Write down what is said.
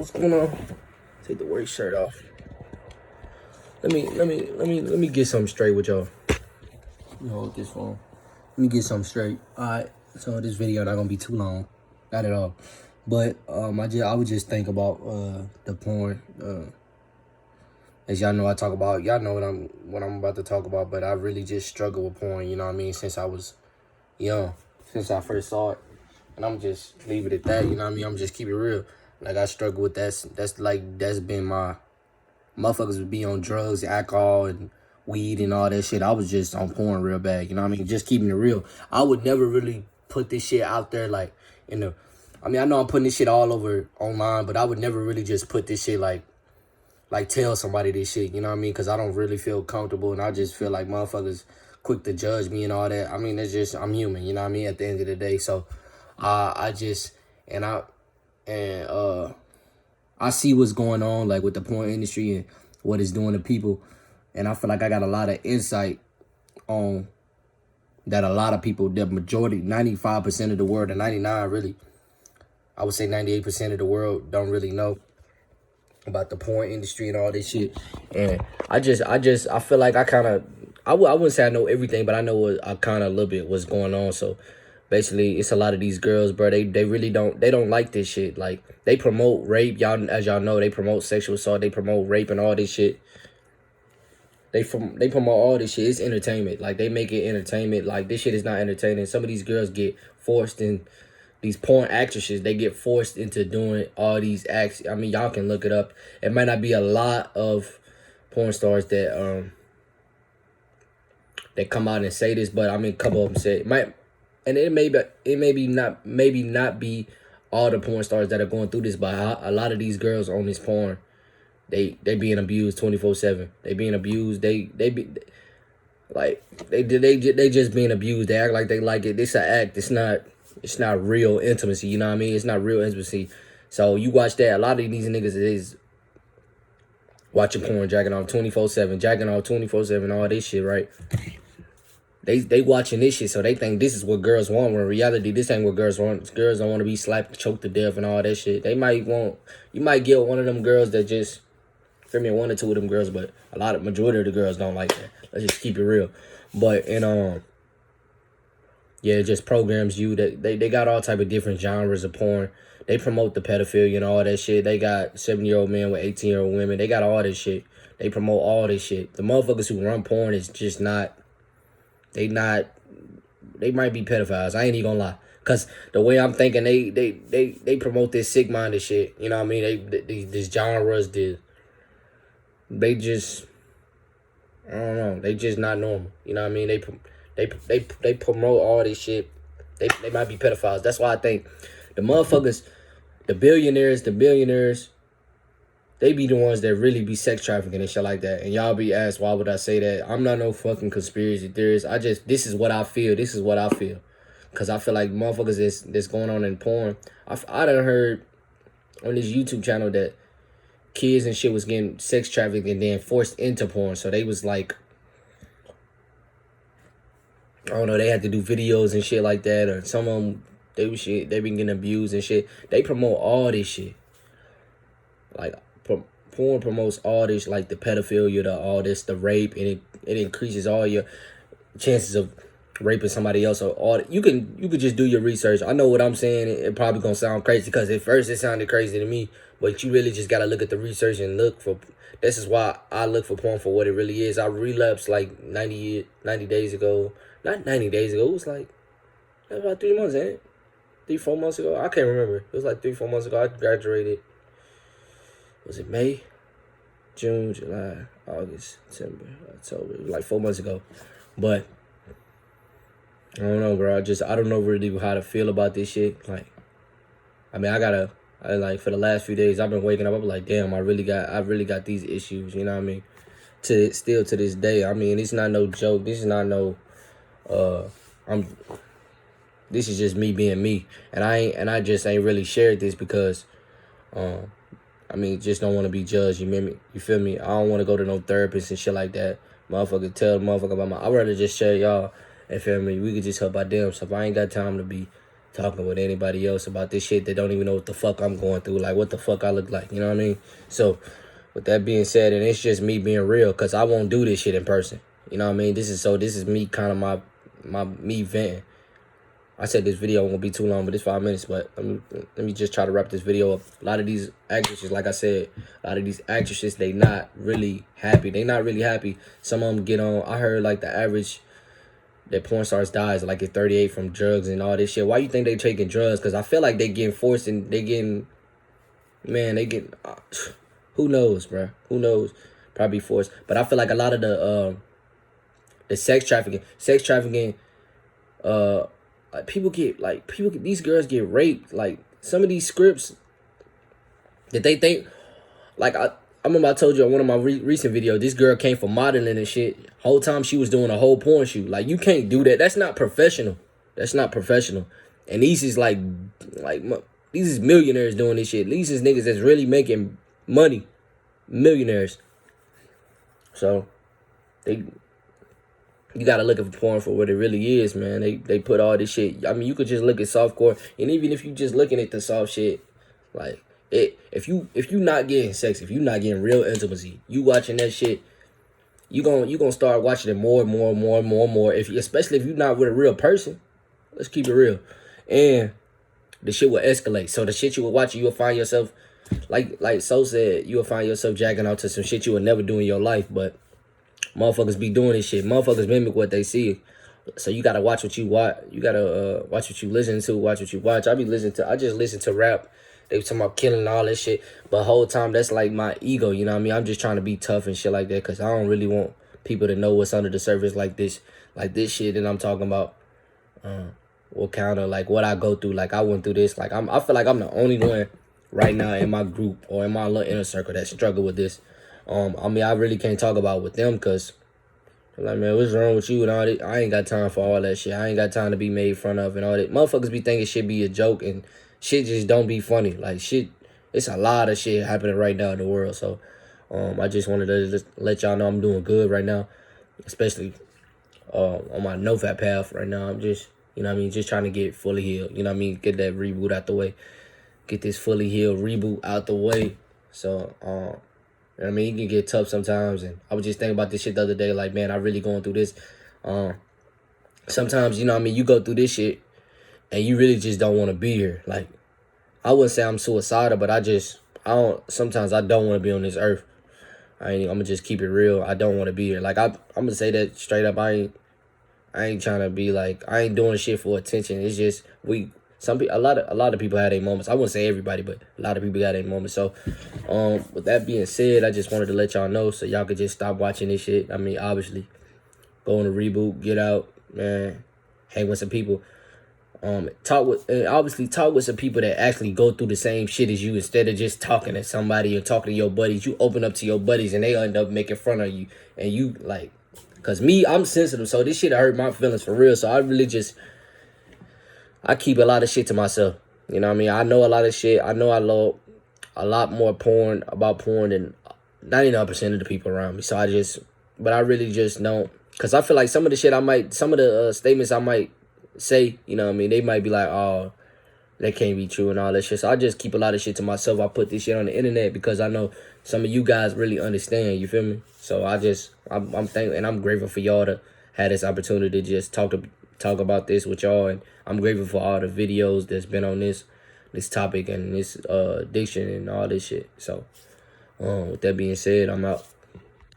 What's going on? Take the work shirt off. Let me get something straight with y'all. You hold this phone. Let me get something straight. Alright, so this video not gonna be too long. Not at all. But I would just think about the porn. As y'all know, y'all know what I'm about to talk about, but I really just struggle with porn, you know what I mean, since I was young, since I first saw it. And I'm just leave it at that, you know what I mean? I'm just keep it real. Like, I struggle with that. That's been my... Motherfuckers would be on drugs, alcohol, and weed and all that shit. I was just on porn real bad, you know what I mean? Just keeping it real. I would never really put this shit out there, like, in the... I mean, I know I'm putting this shit all over online, but I would never really just put this shit, like tell somebody this shit, you know what I mean? Because I don't really feel comfortable, and I just feel like motherfuckers quick to judge me and all that. I mean, it's just... I'm human, you know what I mean? At the end of the day, so... I see what's going on, like, with the porn industry and what it's doing to people. And I feel like I got a lot of insight on that a lot of people, the majority, 95% of the world, or 99 really, I would say 98% of the world don't really know about the porn industry and all this shit. And I feel like I wouldn't say I know everything, but I know a little bit what's going on. So basically, it's a lot of these girls, bro. They really don't like this shit. Like, they promote rape. As y'all know, they promote sexual assault. They promote rape and all this shit. They promote all this shit. It's entertainment. Like, they make it entertainment. Like, this shit is not entertaining. Some of these girls get forced in. These porn actresses, they get forced into doing all these acts. I mean, y'all can look it up. It might not be a lot of porn stars that come out and say this, but I mean, a couple of them say it might. And it may not be all the porn stars that are going through this, but a lot of these girls on this porn, they being abused 24/7. They being abused. They just being abused. They act like they like it. It's an act. It's not real intimacy. You know what I mean? It's not real intimacy. So you watch that. A lot of these niggas is watching porn, jacking off 24/7, all this shit, right? They watching this shit, so they think this is what girls want, when in reality, this ain't what girls want. Girls don't want to be slapped, choked to death, and all that shit. You might get one of them girls that just, one or two of them girls, but majority of the girls don't like that. Let's just keep it real. But, yeah, it just programs you. That they got all type of different genres of porn. They promote the pedophilia and all that shit. They got 7-year-old men with 18-year-old women. They got all this shit. They promote all this shit. The motherfuckers who run porn is just not... They might be pedophiles. I ain't even gonna lie. Cause the way I'm thinking, they promote this sick-minded shit. You know what I mean? These genres, they just, I don't know. They just not normal. You know what I mean? They promote all this shit. They might be pedophiles. That's why I think the motherfuckers, the billionaires, they be the ones that really be sex trafficking and shit like that. And y'all be asked, why would I say that? I'm not no fucking conspiracy theorist. This is what I feel. Because I feel like motherfuckers that's going on in porn. I done heard on this YouTube channel that kids and shit was getting sex trafficked and then forced into porn. So they was like, I don't know, they had to do videos and shit like that. Or some of them, they been getting abused and shit. They promote all this shit. Like, porn promotes all this, like the pedophilia, the rape, and it increases all your chances of raping somebody else. Or you could just do your research. I know what I'm saying. It probably gonna sound crazy because at first it sounded crazy to me, but you really just gotta look at the research and look for. This is why I look for porn for what it really is. I relapsed like 90 days ago. Not 90 days ago. It was like about 3 months, ain't it? 3-4 months ago. I can't remember. It was like 3-4 months ago. I graduated. Was it May, June, July, August, September, October? Like 4 months ago. But I don't know, bro. I don't know really how to feel about this shit. Like, I mean, for the last few days, I've been waking up. I'm like, damn, I really got these issues. You know what I mean? Still to this day. I mean, it's not no joke. This is not no. This is just me being me, and I just ain't really shared this because, I mean, just don't want to be judged. You feel me? I don't want to go to no therapist and shit like that. Motherfucker, tell the motherfucker about I'd rather just share y'all and feel me. We could just help our damn stuff. I ain't got time to be talking with anybody else about this shit that don't even know what the fuck I'm going through, like what the fuck I look like, you know what I mean? So with that being said, and it's just me being real, because I won't do this shit in person, you know what I mean? This is me kind of me venting. I said this video won't be too long, but it's 5 minutes. But let me just try to wrap this video up. A lot of these actresses, like I said, they not really happy. They not really happy. Some of them get on. I heard like the average that porn stars dies like at 38 from drugs and all this shit. Why you think they taking drugs? Because I feel like they getting forced and they getting, man, they getting, who knows, bro? Who knows? Probably forced. But I feel like a lot of the sex trafficking, these girls get raped. Like some of these scripts that they think, like I remember I told you on one of my recent videos, this girl came from modeling and shit. Whole time she was doing a whole porn shoot. Like you can't do that. That's not professional. That's not professional. And these is these is millionaires doing this shit. These is niggas that's really making money, millionaires. So you gotta look at porn for what it really is, man. They put all this shit. I mean, you could just look at softcore, and even if you just looking at the soft shit, like if you not getting sex, if you not getting real intimacy, you watching that shit, you gonna start watching it more and more and more and more and more. Especially if you're not with a real person. Let's keep it real, and the shit will escalate. So the shit you will watch, you will find yourself like So said, you will find yourself jacking out to some shit you would never do in your life, but motherfuckers be doing this shit. Motherfuckers mimic what they see. So you gotta watch what you watch. You gotta watch what you listen to, watch what you watch. I just listen to rap. They talking about killing and all this shit. But whole time, that's like my ego, you know what I mean? I'm just trying to be tough and shit like that, because I don't really want people to know what's under the surface like this shit that I'm talking about. What kind of, like, what I go through. Like, I went through this. Like, I feel like I'm the only one right now in my group or in my little inner circle that struggle with this. I mean, I really can't talk about with them, because, like, man, what's wrong with you and all that? I ain't got time for all that shit. I ain't got time to be made fun of and all that. Motherfuckers be thinking shit be a joke, and shit just don't be funny. Like, shit, it's a lot of shit happening right now in the world. So, I just wanted to just let y'all know I'm doing good right now, especially on my NoFap path right now. I'm just, you know what I mean, just trying to get fully healed. You know what I mean? Get that reboot out the way. Get this fully healed reboot out the way. So, you know what I mean? It can get tough sometimes. And I was just thinking about this shit the other day. Like, man, I really going through this. Sometimes, you know what I mean? You go through this shit and you really just don't want to be here. Like, I wouldn't say I'm suicidal, but sometimes I don't want to be on this earth. I'm going to just keep it real. I don't want to be here. Like, I'm going to say that straight up. I ain't trying to be like, I ain't doing shit for attention. It's just, a lot of people had their moments. I wouldn't say everybody, but a lot of people got their moments. So, with that being said, I just wanted to let y'all know so y'all could just stop watching this shit. I mean, obviously, go on a reboot, get out, man, hang with some people. Talk with some people that actually go through the same shit as you, instead of just talking to somebody or talking to your buddies. You open up to your buddies and they end up making fun of you. And you, like, cause me, I'm sensitive, so this shit hurt my feelings for real. So I really I keep a lot of shit to myself. You know what I mean? I know a lot of shit. I know I love a lot more about porn than 99% of the people around me. So but I really just don't. Because I feel like some of the statements I might say, you know what I mean? They might be like, oh, that can't be true and all that shit. So I just keep a lot of shit to myself. I put this shit on the internet because I know some of you guys really understand, you feel me? So I'm thankful and I'm grateful for y'all to have this opportunity to just talk about this with y'all. And I'm grateful for all the videos that's been on this topic and this addiction and all this shit. So with that being said, I'm out.